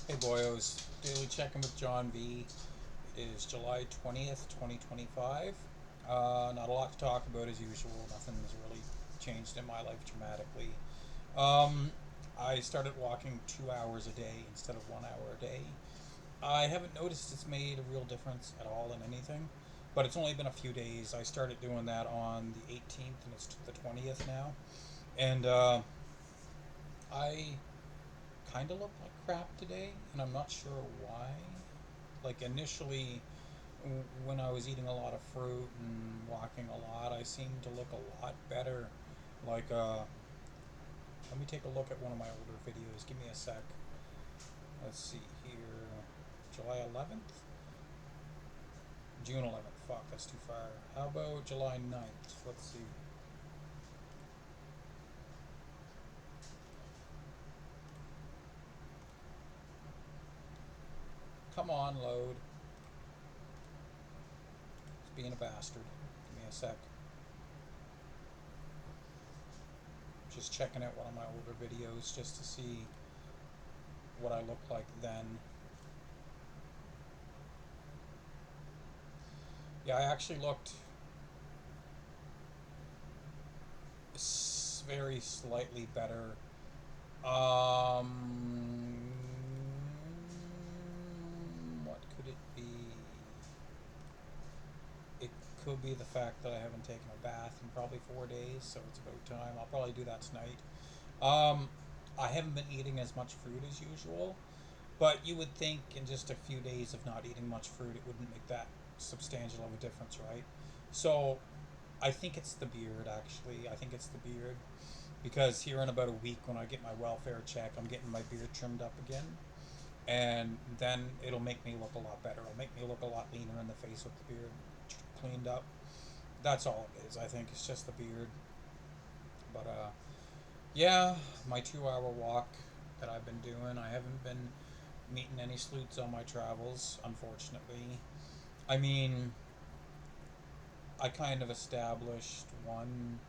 Hey boyos, daily check-in with John V. It is July 20th, 2025. Not a lot to talk about as usual. Nothing's really changed in my life dramatically. Um, I started walking 2 hours a day instead of 1 hour a day. I haven't noticed it's made a real difference at all in anything, but it's only been a few days. I started doing that on the 18th and it's the 20th now. And I kind of look like crap today, and I'm not sure why. Like initially, when I was eating a lot of fruit and walking a lot, I seemed to look a lot better. Like, let me take a look at one of my older videos. Give me a sec. Let's see here. July 11th? June 11th. Fuck, that's too far. How about July 9th? Let's see. Come on, load. It's being a bastard. Give me a sec. Just checking out one of my older videos just to see what I looked like then. Yeah, I actually looked very slightly better. Um, what could it be? It could be the fact that I haven't taken a bath in probably 4 days, so it's about time. I'll probably do that tonight. Um, I haven't been eating as much fruit as usual, but you would think in just a few days of not eating much fruit, it wouldn't make that substantial of a difference, right? So I think it's the beard, actually. I think it's the beard. Because here in about a week, when I get my welfare check, I'm getting my beard trimmed up again. And then it'll make me look a lot better. It'll make me look a lot leaner in the face with the beard cleaned up. That's all it is. I think it's just the beard. But yeah, my 2 hour walk that I've been doing. I haven't been meeting any sleuths on my travels, unfortunately. I mean, I kind of established one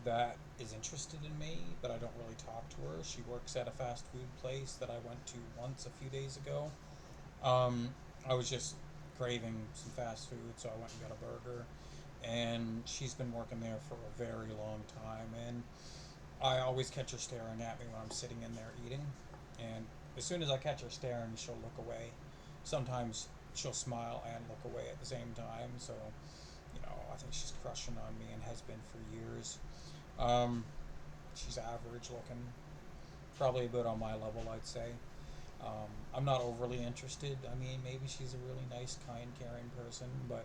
that is interested in me, but I don't really talk to her. She works at a fast food place that I went to once a few days ago. Um, I was just craving some fast food, so I went and got a burger. And she's been working there for a very long time, and I always catch her staring at me when I'm sitting in there eating. And as soon as I catch her staring, she'll look away. Sometimes she'll smile and look away at the same time. So, I think she's crushing on me and has been for years. Um, she's average looking, probably about on my level, I'd say. I'm not overly interested. I mean, maybe she's a really nice, kind, caring person, but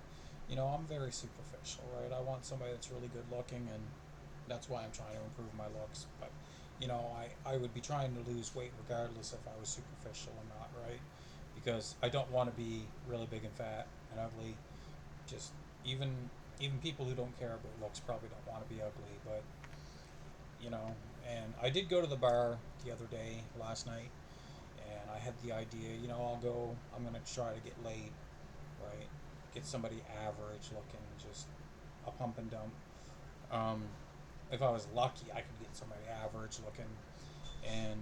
I'm very superficial, right? I want somebody that's really good looking, and that's why I'm trying to improve my looks. But I would be trying to lose weight regardless if I was superficial or not, right? Because I don't want to be really big and fat and ugly. Just even even people who don't care about looks probably don't want to be ugly, but you know. And I did go to the bar the other day, last night, and I had the idea, I'll go. I'm gonna try to get laid, right? Get somebody average looking, just a pump and dump. Um, if I was lucky, I could get somebody average looking. And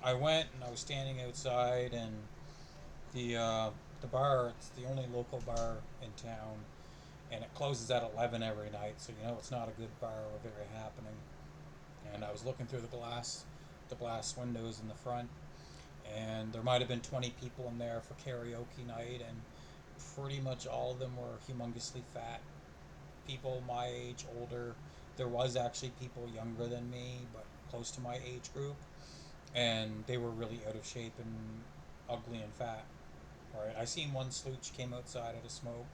I went and I was standing outside, and the bar. It's the only local bar in town, and it closes at 11 every night. So it's not a good bar or very happening. And I was looking through the glass windows in the front, and there might have been 20 people in there for karaoke night, and pretty much all of them were humongously fat people my age, older. There was actually people younger than me, but close to my age group, and they were really out of shape and ugly and fat. Right, I seen one sleuth. She came outside at a smoke.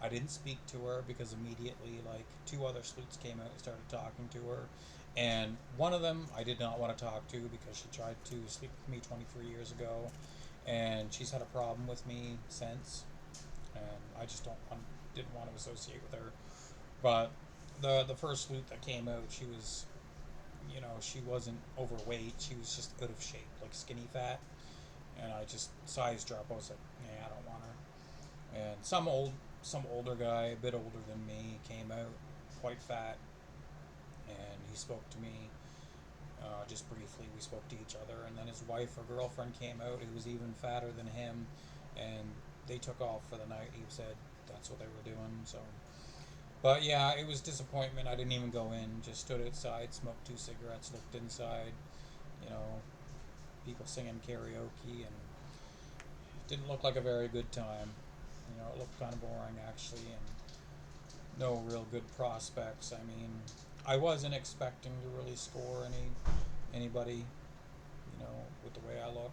I didn't speak to her because immediately, like, two other sleuths came out and started talking to her. And one of them I did not want to talk to because she tried to sleep with me 23 years ago, and she's had a problem with me since. And I just didn't want to associate with her. But the first sleuth that came out, she wasn't overweight. She was just out of shape, like skinny fat. And I just size drop. I was like, nah, I don't want her. And some older guy, a bit older than me, came out, quite fat, and he spoke to me. Just briefly, we spoke to each other, and then his wife or girlfriend came out who was even fatter than him, and they took off for the night. He said that's what they were doing. So, but yeah, it was disappointment. I didn't even go in. Just stood outside, smoked 2 cigarettes, looked inside. You know, people singing karaoke, and didn't look like a very good time. You know, it looked kind of boring actually, and no real good prospects. I mean, I wasn't expecting to really score anybody, you know, with the way I look.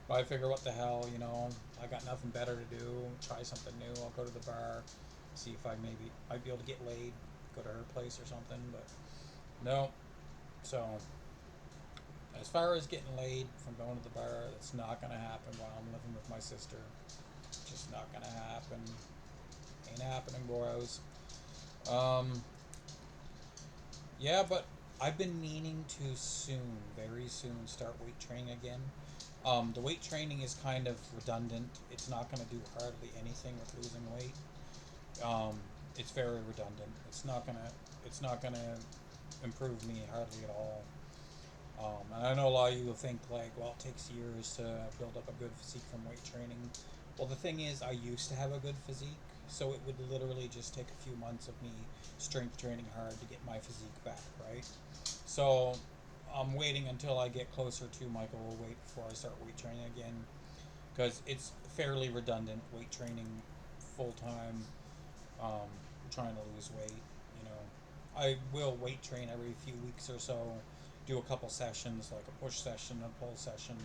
But I figure, what the hell, you know, I got nothing better to do. Try something new. I'll go to the bar, see if I maybe might be able to get laid. Go to her place or something. But no. So as far as getting laid from going to the bar, that's not gonna happen while I'm living with my sister. Just not gonna happen. Ain't happening, boys. Um, yeah, but I've been meaning to soon, very soon, start weight training again. The weight training is kind of redundant. It's not going to do hardly anything with losing weight. Um, it's very redundant. It's not gonna improve me hardly at all. And I know a lot of you will think like, well, it takes years to build up a good physique from weight training. Well, the thing is, I used to have a good physique, so it would literally just take a few months of me strength training hard to get my physique back, right? So I'm waiting until I get closer to my goal weight before I start weight training again, because it's fairly redundant weight training full time, um, trying to lose weight. You know, I will weight train every few weeks or so, do a couple sessions, like a push session, a pull session,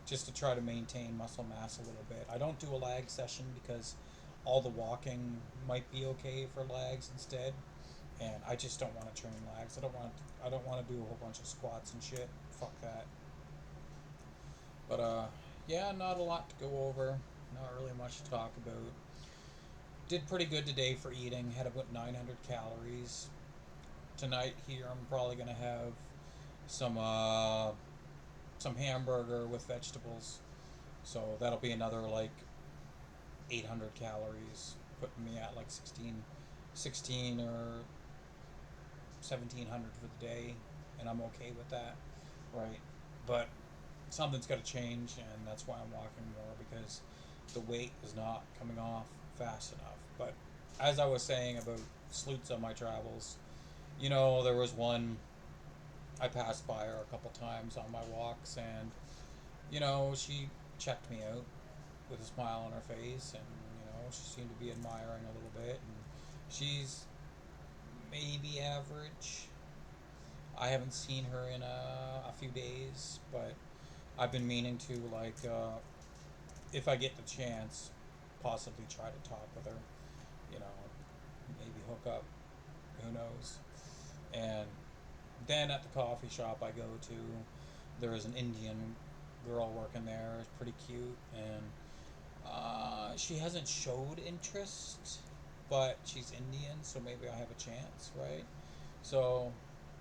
just to try to maintain muscle mass a little bit. I don't do a lag session because all the walking might be okay for lags instead, and I just don't want to train lags. I don't want to do a whole bunch of squats and shit. Fuck that. But yeah, not a lot to go over. Not really much to talk about. Did pretty good today for eating. Had about 900 calories. Tonight here, I'm probably gonna have some uh, some hamburger with vegetables. So that'll be another like 800 calories, putting me at like 16 or 1700 for the day, and I'm okay with that, right? But something's got to change, and that's why I'm walking more, because the weight is not coming off fast enough. But as I was saying about sleuths on my travels, you know, there was one I passed by her a couple times on my walks, and you know, she checked me out with a smile on her face, and you know, she seemed to be admiring a little bit, and she's maybe average. I haven't seen her in a few days, but I've been meaning to, like, if I get the chance, possibly try to talk with her. You know, maybe hook up. Who knows? And then at the coffee shop I go to, there is an Indian girl working there. It's pretty cute, and she hasn't showed interest, but she's Indian, so maybe I have a chance, right? So,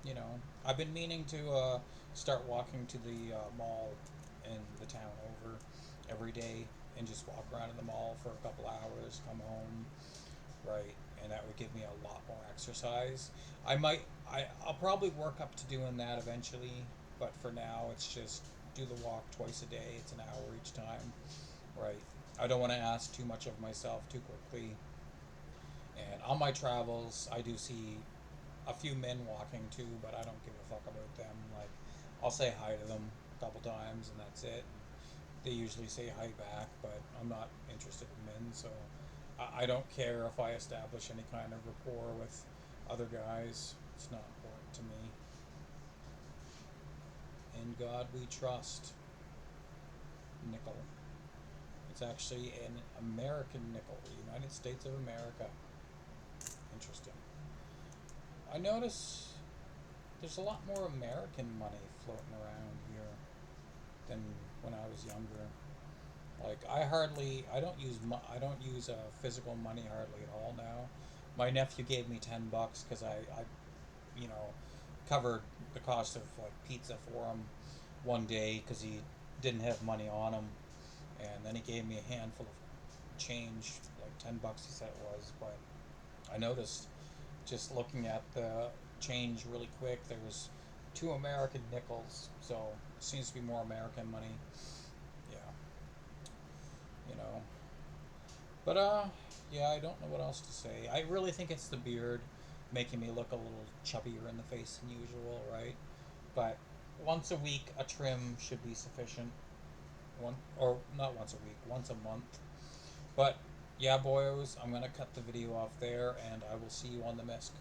you know, I've been meaning to start walking to the mall in the town over every day, and just walk around in the mall for a couple hours, come home, right? And that would give me a lot more exercise. I'll probably work up to doing that eventually, but for now, it's just do the walk twice a day. It's an hour each time, right? I don't want to ask too much of myself too quickly. And on my travels, I do see a few men walking too, but I don't give a fuck about them. Like, I'll say hi to them a couple times, and that's it. They usually say hi back, but I'm not interested in men, so I don't care if I establish any kind of rapport with other guys. It's not important to me. In God we trust. Nickel. It's actually an American nickel, United States of America. Interesting. I notice there's a lot more American money floating around here than when I was younger. Like, I don't use physical money hardly at all now. My nephew gave me $10 because I you know, covered the cost of like pizza for him one day because he didn't have money on him, and then he gave me a handful of change, like $10 he said it was. But I noticed, just looking at the change really quick, there was 2 American nickels, so it seems to be more American money. Yeah, you know. But yeah, I don't know what else to say. I really think it's the beard making me look a little chubbier in the face than usual, right? But once a week, a trim should be sufficient. One or not once a week, once a month. But yeah, boys, I'm gonna cut the video off there, and I will see you on the misc.